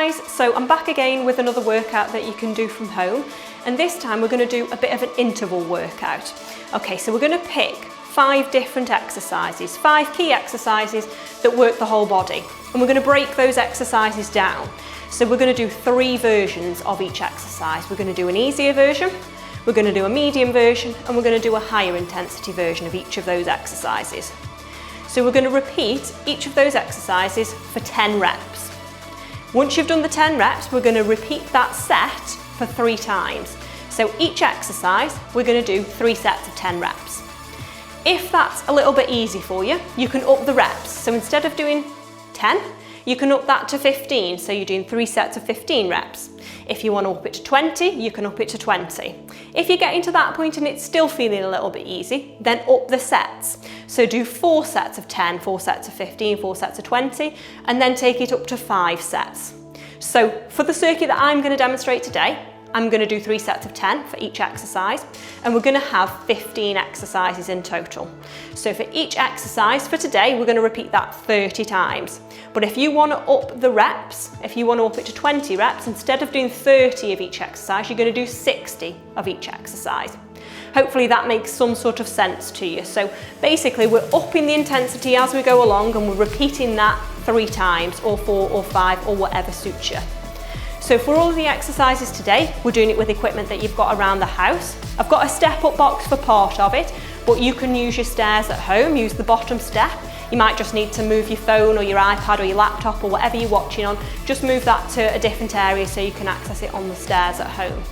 guys, so I'm back again with another workout that you can do from home, and this time we're going to do a bit of an interval workout. Okay, so we're going to pick 5 different exercises, 5 key exercises that work the whole body, and we're going to break those exercises down. So we're going to do 3 versions of each exercise. We're going to do an easier version, we're going to do a medium version, and we're going to do a higher intensity version of each of those exercises. So we're going to repeat each of those exercises for 10 reps. Once you've done the 10 reps, we're going to repeat that set for 3 times. So each exercise, we're going to do 3 sets of 10 reps. If that's a little bit easy for you, you can up the reps. So instead of doing 10, you can up that to 15. So you're doing 3 sets of 15 reps. If you want to up it to 20, you can up it to 20. If you're getting to that point and it's still feeling a little bit easy, then up the sets. So do 4 sets of 10, 4 sets of 15, 4 sets of 20, and then take it up to 5 sets. So for the circuit that I'm going to demonstrate today, I'm going to do 3 sets of 10 for each exercise, and we're going to have 15 exercises in total. So for each exercise for today, we're going to repeat that 30 times. But if you want to up the reps, if you want to up it to 20 reps, instead of doing 30 of each exercise, you're going to do 60 of each exercise. Hopefully that makes some sort of sense to you. So basically we're upping the intensity as we go along, and we're repeating that 3 times or 4 or 5 or whatever suits you. So for all of the exercises today, we're doing it with equipment that you've got around the house. I've got a step-up box for part of it, but you can use your stairs at home, use the bottom step. You might just need to move your phone or your iPad or your laptop or whatever you're watching on, just move that to a different area so you can access it on the stairs at home.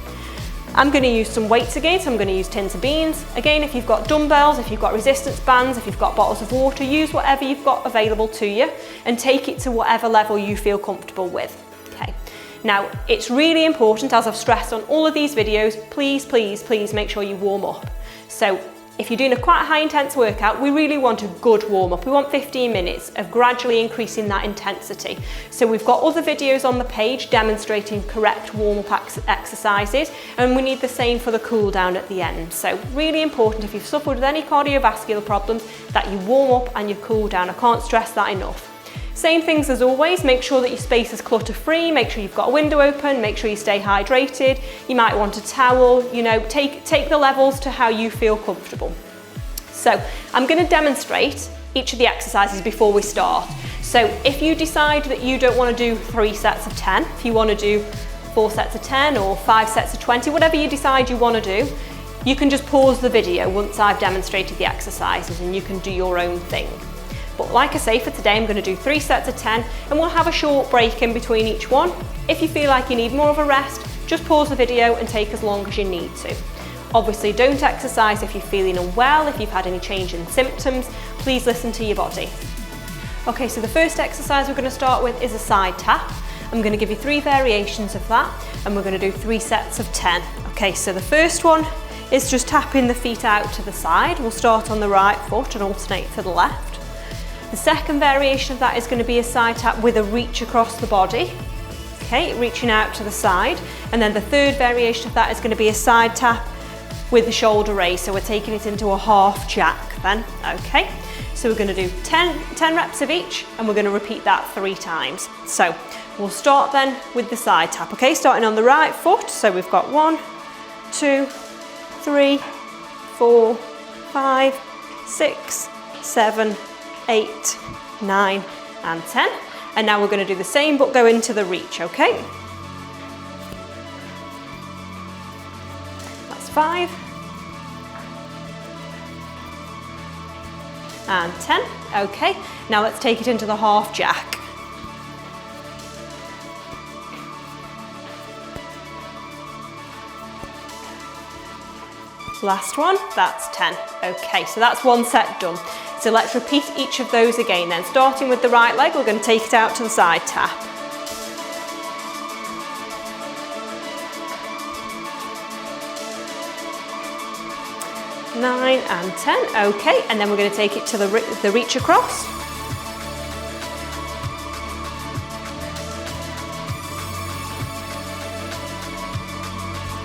I'm going to use some weights again, so I'm going to use tins of beans. Again, if you've got dumbbells, if you've got resistance bands, if you've got bottles of water, use whatever you've got available to you and take it to whatever level you feel comfortable with. Okay. Now, it's really important, as I've stressed on all of these videos, please, please, please make sure you warm up. So if you're doing a quite high intense workout, we really want a good warm up. We want 15 minutes of gradually increasing that intensity. So we've got other videos on the page demonstrating correct warm up exercises, and we need the same for the cool down at the end. So really important, if you've suffered with any cardiovascular problems, that you warm up and you cool down. I can't stress that enough. Same things as always, make sure that your space is clutter free, make sure you've got a window open, make sure you stay hydrated. You might want a towel, you know, take the levels to how you feel comfortable. So I'm going to demonstrate each of the exercises before we start. So if you decide that you don't want to do 3 sets of 10, if you want to do 4 sets of 10 or 5 sets of 20, whatever you decide you want to do, you can just pause the video once I've demonstrated the exercises and you can do your own thing. But like I say, for today I'm going to do 3 sets of 10, and we'll have a short break in between each one. If you feel like you need more of a rest, just pause the video and take as long as you need to. Obviously don't exercise if you're feeling unwell, if you've had any change in symptoms, please listen to your body. Okay, so the first exercise we're going to start with is a side tap. I'm going to give you 3 variations of that, and we're going to do 3 sets of 10. Okay, so the first one is just tapping the feet out to the side. We'll start on the right foot and alternate to the left. The second variation of that is going to be a side tap with a reach across the body. Okay, reaching out to the side. And then the third variation of that is going to be a side tap with the shoulder raise. So we're taking it into a half jack then. Okay, so we're going to do 10 reps of each, and we're going to repeat that 3 times. So we'll start then with the side tap. Okay, starting on the right foot. So we've got 1, 2, 3, 4, 5, 6, 7, 8, 9 and 10. And now we're going to do the same but go into the reach, okay? That's 5 and 10. Okay, now let's take it into the half jack. Last one, that's 10. Okay, so that's 1 set done. So let's repeat each of those again then. Starting with the right leg, we're going to take it out to the side tap. 9 and 10, okay, and then we're going to take it to the reach across.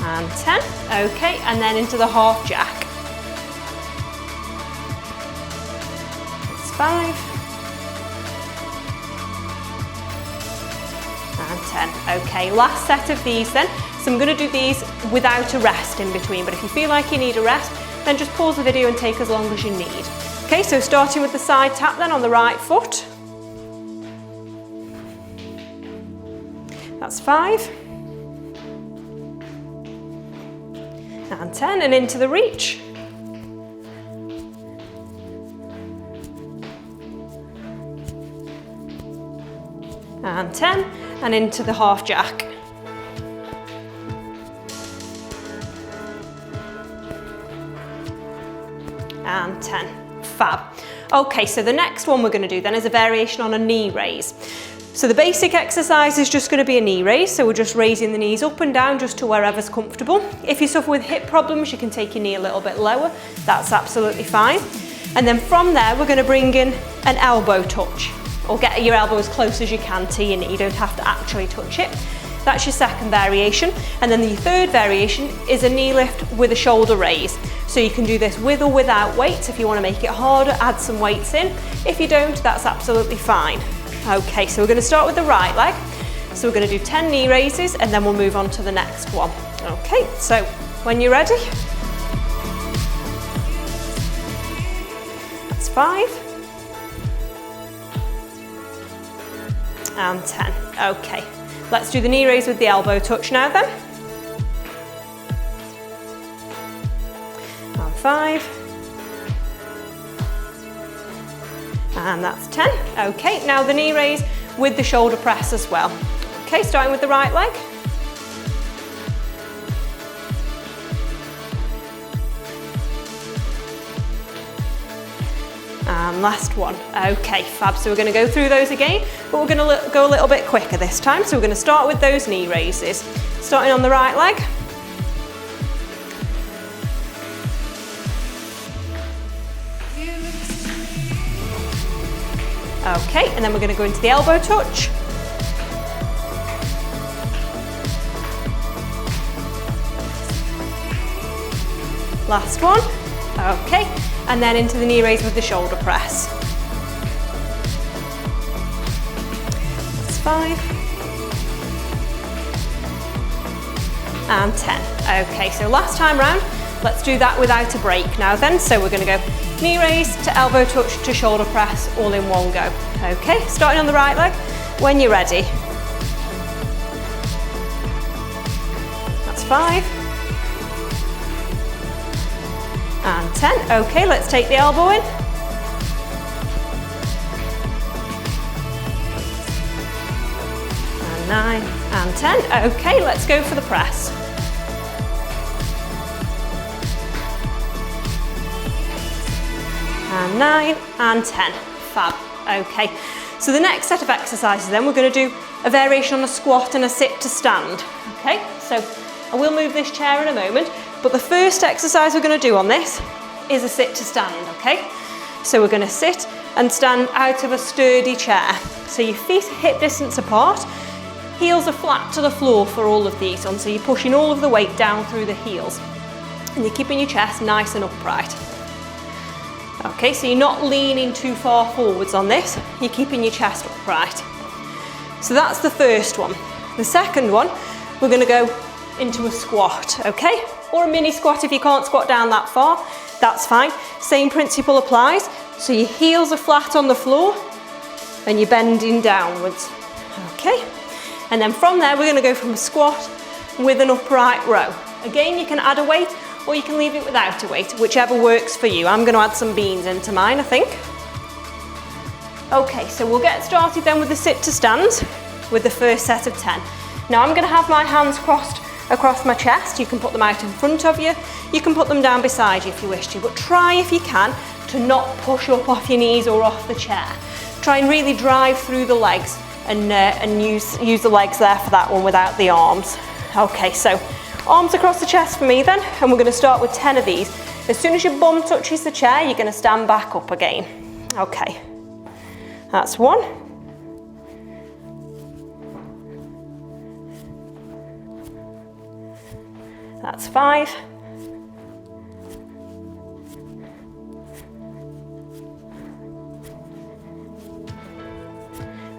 And 10, okay, and then into the half jack. It's 5 and 10. Okay, last set of these then. So I'm going to do these without a rest in between, but if you feel like you need a rest, then just pause the video and take as long as you need. Okay, so starting with the side tap then on the right foot. That's 5. And 10, and into the reach. And 10, and into the half jack. And 10, fab. Okay, so the next one we're going to do then is a variation on a knee raise. So the basic exercise is just going to be a knee raise, so we're just raising the knees up and down just to wherever's comfortable. If you suffer with hip problems, you can take your knee a little bit lower, that's absolutely fine. And then from there, we're going to bring in an elbow touch, or get your elbow as close as you can to your knee, you don't have to actually touch it. That's your second variation. And then the third variation is a knee lift with a shoulder raise. So you can do this with or without weights. If you want to make it harder, add some weights in. If you don't, that's absolutely fine. Okay, so we're going to start with the right leg. So we're going to do 10 knee raises and then we'll move on to the next one. Okay, so when you're ready, that's 5 and 10. Okay, let's do the knee raise with the elbow touch now then. And 5. And that's 10. Okay, now the knee raise with the shoulder press as well. Okay, starting with the right leg. And last one. Okay, fab. So we're going to go through those again, but we're going to go a little bit quicker this time. So we're going to start with those knee raises. Starting on the right leg. Okay, and then we're going to go into the elbow touch. Last one. Okay, and then into the knee raise with the shoulder press. That's 5. And 10. Okay, so last time round, let's do that without a break now then. So we're going to go knee raise to elbow touch to shoulder press all in one go. Okay, starting on the right leg when you're ready. That's 5. And 10. Okay, let's take the elbow in. And 9 and 10. Okay, let's go for the press. And 9 and 10. Fab. Okay, so the next set of exercises then, we're going to do a variation on a squat and a sit to stand. Okay, so I will move this chair in a moment, but the first exercise we're going to do on this is a sit to stand. Okay, so we're going to sit and stand out of a sturdy chair. So your feet hip distance apart, heels are flat to the floor for all of these ones, so you're pushing all of the weight down through the heels and you're keeping your chest nice and upright. Okay, so you're not leaning too far forwards on this, you're keeping your chest upright. So that's the first one. The second one, we're going to go into a squat, okay? Or a mini squat if you can't squat down that far, that's fine. Same principle applies. So your heels are flat on the floor and you're bending downwards, okay? And then from there, we're going to go from a squat with an upright row. Again, you can add a weight, or you can leave it without a weight, whichever works for you. I'm going to add some beans into mine, I think. Okay, so we'll get started then with the sit to stand with the first set of 10. Now I'm going to have my hands crossed across my chest. You can put them out in front of you. You can put them down beside you if you wish to, but try if you can to not push up off your knees or off the chair. Try and really drive through the legs and use the legs there for that one without the arms. Okay, so arms across the chest for me then, and we're going to start with 10 of these. As soon as your bum touches the chair, you're going to stand back up again. Okay, that's 1. That's 5.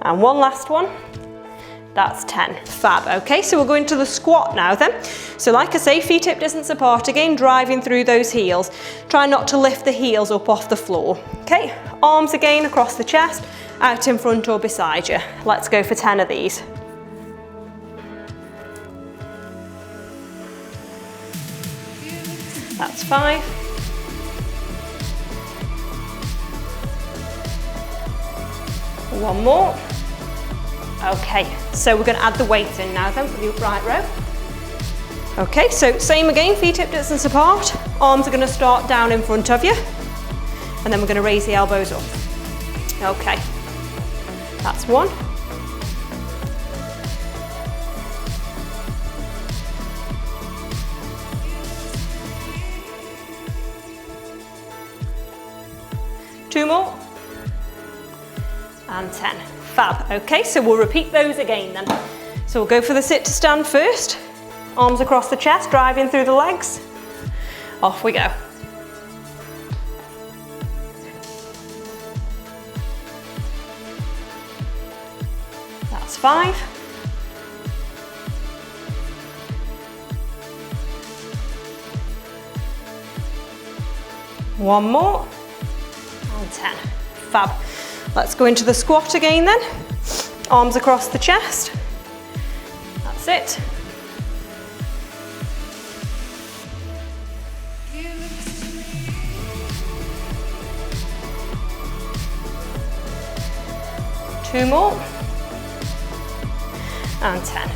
And one last one. That's 10. Fab. Okay, so we'll go into the squat now then. So like I say, feet hip distance apart again, driving through those heels. Try not to lift the heels up off the floor. Okay, arms again across the chest, out in front or beside you. Let's go for 10 of these. That's 5. One more. Okay, so we're going to add the weight in now then for the upright row. Okay, so same again, feet hip distance apart. Arms are going to start down in front of you. And then we're going to raise the elbows up. Okay, that's 1. Two more. And 10. Fab. Okay, so we'll repeat those again then. So we'll go for the sit to stand first. Arms across the chest, driving through the legs. Off we go. That's 5. One more. And 10. Fab. Let's go into the squat again then. Arms across the chest. That's it. Two more. And 10.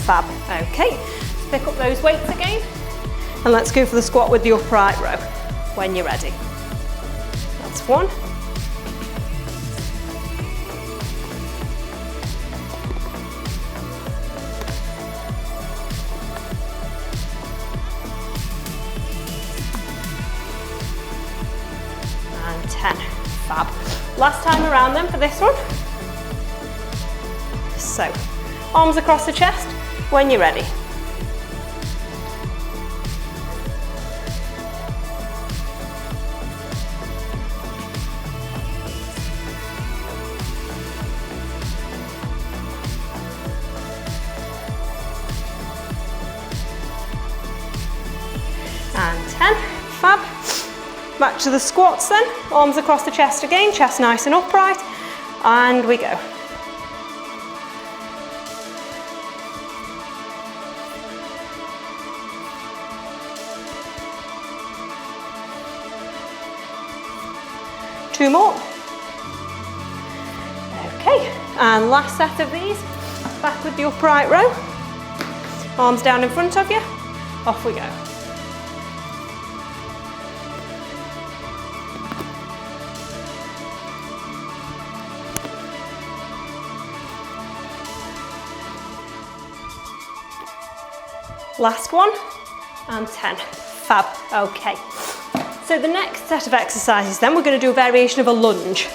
Fab. Okay, let's pick up those weights again. And let's go for the squat with the upright row when you're ready. That's 1. And 10. Fab. Last time around then for this one. So, arms across the chest when you're ready. And 10. Fab. Back to the squats then. Arms across the chest again, chest nice and upright. And we go. Two more. Okay, and last set of these. Back with the upright row. Arms down in front of you. Off we go. Last one, and 10. Fab. Okay. So the next set of exercises then, we're going to do a variation of a lunge.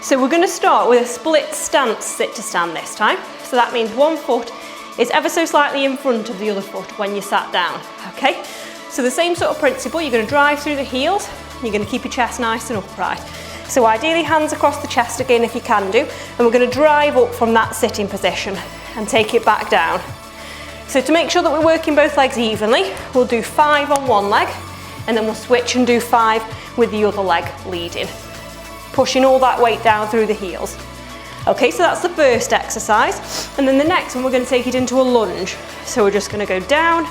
So we're going to start with a split stance sit to stand this time. So that means one foot is ever so slightly in front of the other foot when you sat down. Okay. So the same sort of principle, you're going to drive through the heels. You're going to keep your chest nice and upright. So ideally hands across the chest again if you can do. And we're going to drive up from that sitting position and take it back down. So to make sure that we're working both legs evenly, we'll do 5 on one leg and then we'll switch and do 5 with the other leg leading. Pushing all that weight down through the heels. Okay, so that's the first exercise. And then the next one, we're going to take it into a lunge. So we're just going to go down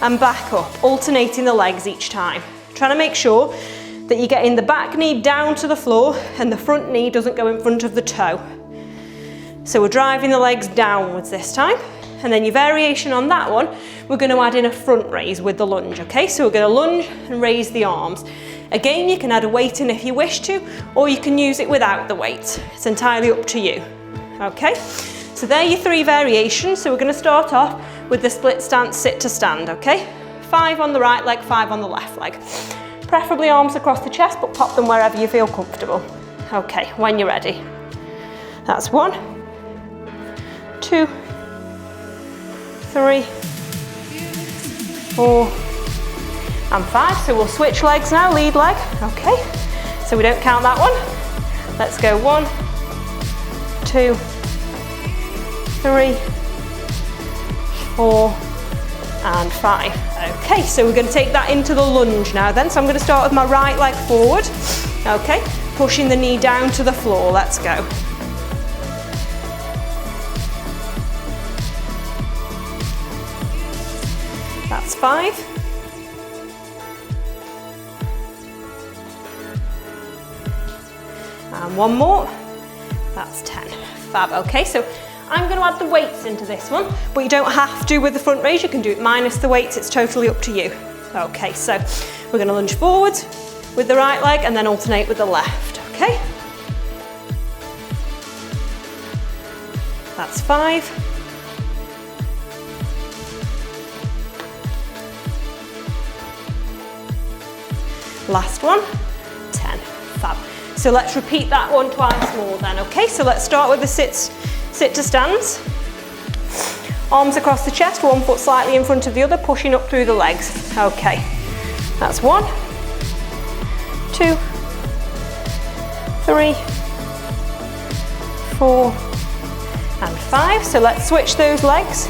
and back up, alternating the legs each time. Trying to make sure that you're getting the back knee down to the floor and the front knee doesn't go in front of the toe. So we're driving the legs downwards this time. And then your variation on that one, we're going to add in a front raise with the lunge, okay? So we're going to lunge and raise the arms. Again, you can add a weight in if you wish to, or you can use it without the weight. It's entirely up to you, okay? So there are your 3 variations. So we're going to start off with the split stance sit to stand, okay? 5 on the right leg, 5 on the left leg. Preferably arms across the chest, but pop them wherever you feel comfortable. Okay, when you're ready. That's 1, 2, 3, 4, and 5. So we'll switch legs now, lead leg. Okay, so we don't count that one. Let's go 1, 2, 3, 4, and 5. Okay, so we're going to take that into the lunge now then. So I'm going to start with my right leg forward. Okay, pushing the knee down to the floor. Let's go. That's 5. And one more. That's 10. Fab. Okay, so I'm going to add the weights into this one, but you don't have to with the front raise. You can do it minus the weights. It's totally up to you. Okay, so we're going to lunge forwards with the right leg and then alternate with the left. Okay. That's 5. Last one, 10. Fab. So let's repeat that one twice more then, okay? So let's start with the sit to stands. Arms across the chest, one foot slightly in front of the other, pushing up through the legs. Okay, that's 1, 2, 3, 4, and 5. So let's switch those legs.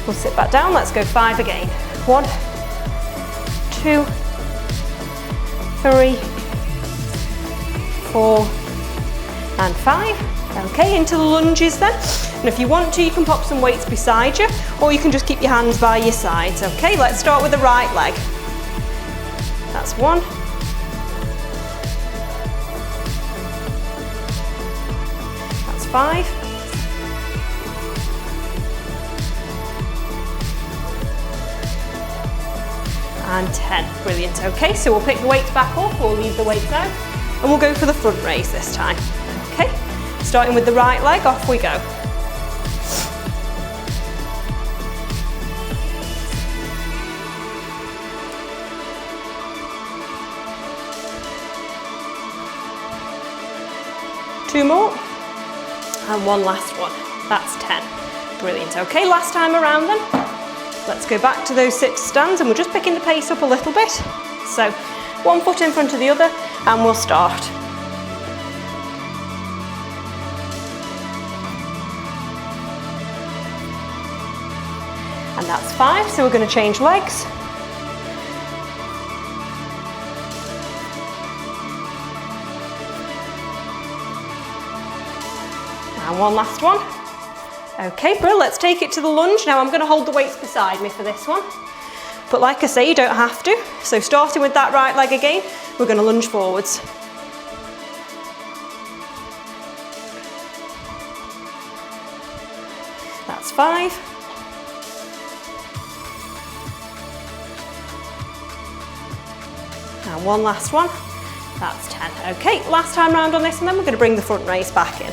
We'll sit back down, let's go 5 again. 1, 2, 3, 4, and 5. Okay, into the lunges then. And if you want to, you can pop some weights beside you, or you can just keep your hands by your sides. Okay, let's start with the right leg. That's 1. That's 5. And 10. Brilliant. Okay, so we'll pick the weights back up or leave the weights out, and we'll go for the front raise this time. Okay, starting with the right leg, off we go. Two more, and one last one. That's 10. Brilliant. Okay, last time around then. Let's go back to those sit stands, and we're just picking the pace up a little bit. So one foot in front of the other, and we'll start. And that's 5, so we're going to change legs. And one last one. Okay, Brill, let's take it to the lunge. Now I'm going to hold the weights beside me for this one. But like I say, you don't have to. So starting with that right leg again, we're going to lunge forwards. That's 5. And one last one. That's 10. Okay, last time round on this, and then we're going to bring the front raise back in.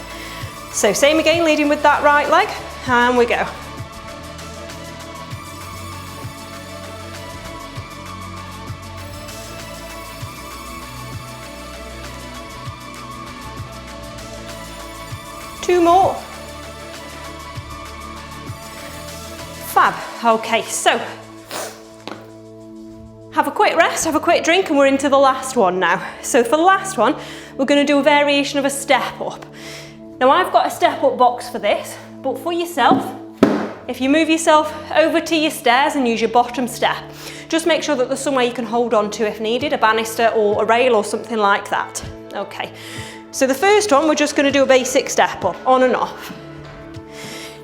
So same again, leading with that right leg, and we go. Two more. Fab. Okay, so have a quick rest, have a quick drink, and we're into the last one now. So for the last one, we're going to do a variation of a step up. Now I've got a step up box for this, but for yourself, if you move yourself over to your stairs and use your bottom step, just make sure that there's somewhere you can hold on to if needed, a banister or a rail or something like that. Okay, so the first one, we're just going to do a basic step up, on and off.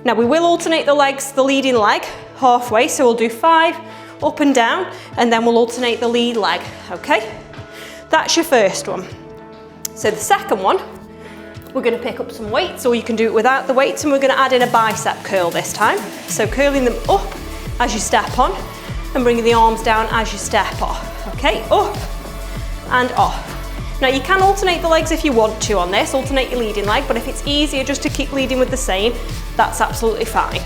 Now we will alternate the legs, the leading leg, halfway, so we'll do 5 up and down, and then we'll alternate the lead leg, okay? That's your first one. So the second one, we're going to pick up some weights, or you can do it without the weights, and we're going to add in a bicep curl this time. So curling them up as you step on, and bringing the arms down as you step off. Okay, up and off. Now you can alternate the legs if you want to on this, alternate your leading leg, but if it's easier just to keep leading with the same, that's absolutely fine.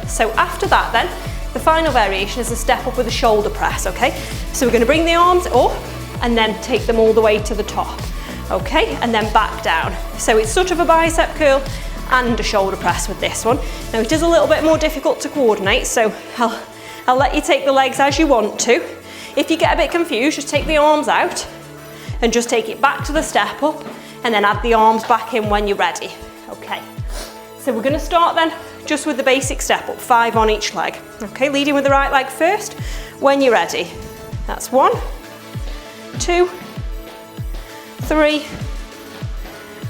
So after that then, the final variation is a step up with a shoulder press, okay? So we're going to bring the arms up and then take them all the way to the top. Okay, and then back down. So it's sort of a bicep curl and a shoulder press with this one. Now it is a little bit more difficult to coordinate, so I'll let you take the legs as you want to. If you get a bit confused, just take the arms out and just take it back to the step up, and then add the arms back in when you're ready. Okay, so we're going to start then just with the basic step up, 5 on each leg. Okay, leading with the right leg first, when you're ready. That's 1, 2, 3,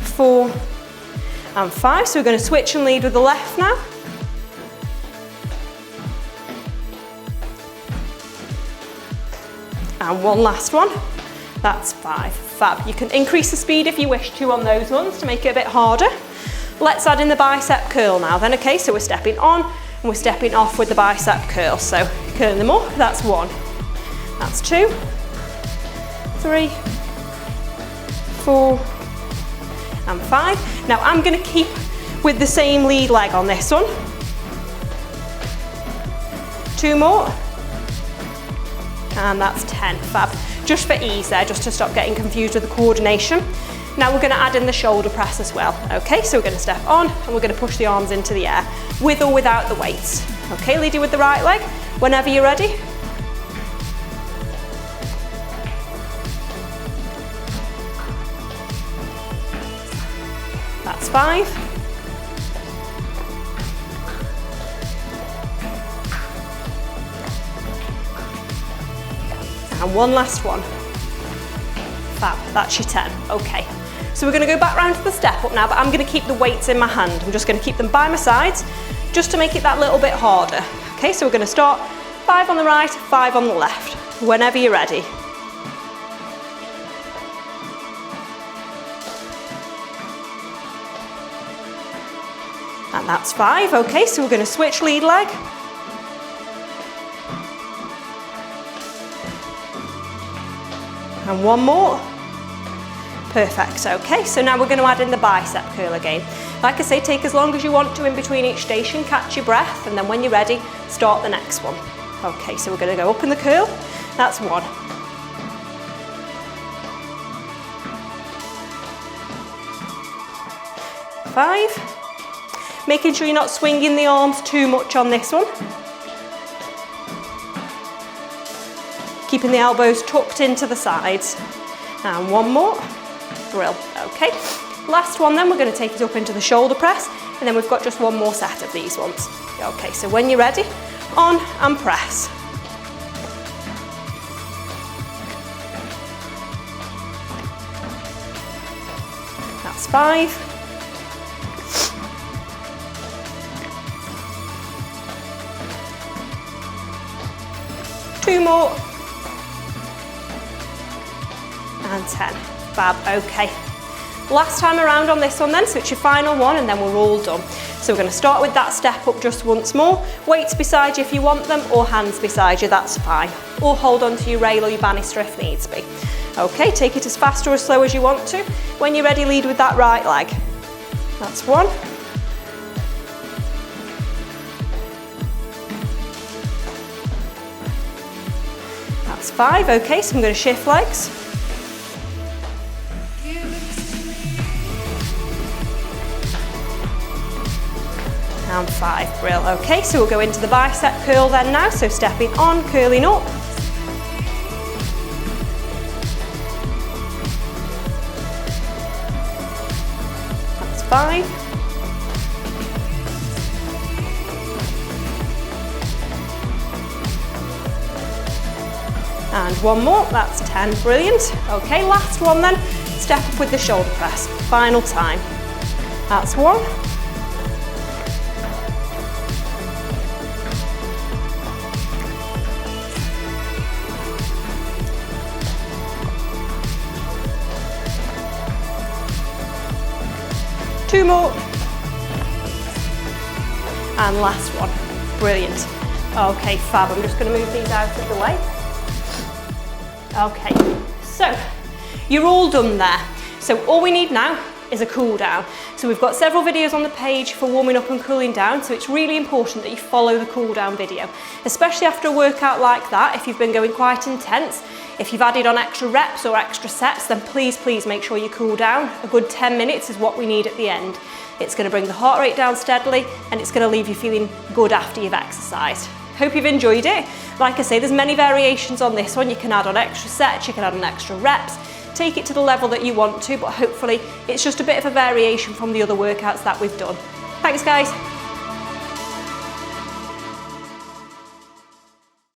4, and 5. So we're going to switch and lead with the left now. And one last one. That's 5. Fab. You can increase the speed if you wish to on those ones to make it a bit harder. Let's add in the bicep curl now then, okay? So we're stepping on and we're stepping off with the bicep curl. So curling them up, that's 1. That's 2, 3, 4, and 5. Now I'm going to keep with the same lead leg on this one. 2 more. And that's 10, fab. Just for ease there, just to stop getting confused with the coordination. Now we're going to add in the shoulder press as well. Okay, so we're going to step on and we're going to push the arms into the air, with or without the weights. Okay, leading with the right leg, whenever you're ready. That's 5. And one last one. Fab, that's your 10. Okay, so we're going to go back round to the step up now, but I'm going to keep the weights in my hand. I'm just going to keep them by my sides, just to make it that little bit harder. Okay, so we're going to start 5 on the right, 5 on the left, whenever you're ready. And that's 5. Okay, so we're going to switch lead leg. And one more. Perfect. Okay, so now we're going to add in the bicep curl again. Like I say, take as long as you want to in between each station, catch your breath, and then when you're ready, start the next one. Okay, so we're going to go up in the curl. That's 1. Five. Making sure you're not swinging the arms too much on this one. Keeping the elbows tucked into the sides. And one more. Brill. Okay. Last one then, we're going to take it up into the shoulder press, and then we've got just one more set of these ones. Okay, so when you're ready, on and press. That's 5. Two more. And 10. Fab, okay. Last time around on this one then, so it's your final one and then we're all done. So we're going to start with that step up just once more. Weights beside you if you want them, or hands beside you, that's fine. Or hold on to your rail or your banister if needs be. Okay, take it as fast or as slow as you want to. When you're ready, lead with that right leg. That's 1. That's 5, okay, so I'm going to shift legs. And 5, brill. Okay, so we'll go into the bicep curl then now, so stepping on, curling up. That's 5. And one more, that's 10, brilliant. Okay, last one then, step up with the shoulder press, final time. That's 1. Two more. And last one. Brilliant. Okay, fab. I'm just going to move these out of the way. Okay, so you're all done there. So all we need now is a cool down. So we've got several videos on the page for warming up and cooling down, so it's really important that you follow the cool down video, especially after a workout like that. If you've been going quite intense, if you've added on extra reps or extra sets, then please make sure you cool down. A good 10 minutes is what we need at the end. It's going to bring the heart rate down steadily and it's going to leave you feeling good after you've exercised. Hope you've enjoyed it. Like I say, there's many variations on this one. You can add on extra sets, you can add on extra reps, take it to the level that you want to, but hopefully it's just a bit of a variation from the other workouts that we've done. Thanks guys.